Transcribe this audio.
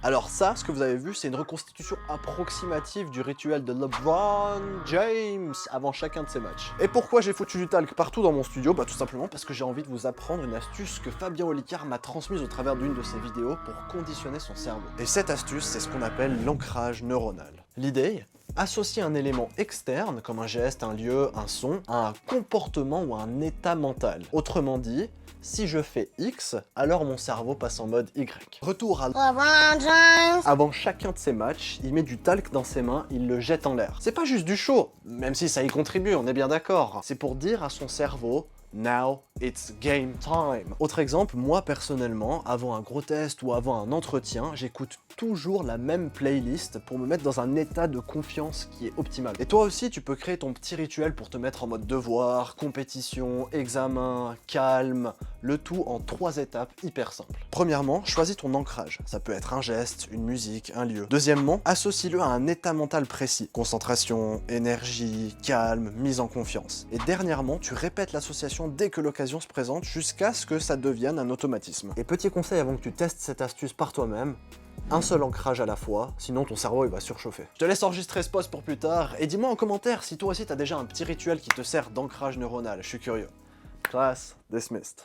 Alors ça, ce que vous avez vu, c'est une reconstitution approximative du rituel de LeBron James avant chacun de ses matchs. Et pourquoi j'ai foutu du talc partout dans mon studio? Bah tout simplement parce que j'ai envie de vous apprendre une astuce que Fabien Olicard m'a transmise au travers d'une de ses vidéos pour conditionner son cerveau. Et cette astuce, c'est ce qu'on appelle l'ancrage neuronal. L'idée, associer un élément externe, comme un geste, un lieu, un son, à un comportement ou à un état mental. Autrement dit, si je fais X, alors mon cerveau passe en mode Y. Retour à LeBron James. Avant chacun de ses matchs, il met du talc dans ses mains, il le jette en l'air. C'est pas juste du show, même si ça y contribue, on est bien d'accord. C'est pour dire à son cerveau: now it's game time. Autre exemple, moi personnellement, avant un gros test ou avant un entretien, j'écoute toujours la même playlist pour me mettre dans un état de confiance qui est optimal. Et toi aussi, tu peux créer ton petit rituel pour te mettre en mode devoir, compétition, examen, calme, le tout en 3 étapes hyper simples. Premièrement, choisis ton ancrage. Ça peut être un geste, une musique, un lieu. Deuxièmement, associe-le à un état mental précis. Concentration, énergie, calme, mise en confiance. Et dernièrement, tu répètes l'association dès que l'occasion se présente jusqu'à ce que ça devienne un automatisme. Et petit conseil avant que tu testes cette astuce par toi-même, un seul ancrage à la fois, sinon ton cerveau il va surchauffer. Je te laisse enregistrer ce post pour plus tard, et dis-moi en commentaire si toi aussi t'as déjà un petit rituel qui te sert d'ancrage neuronal, je suis curieux. Class dismissed.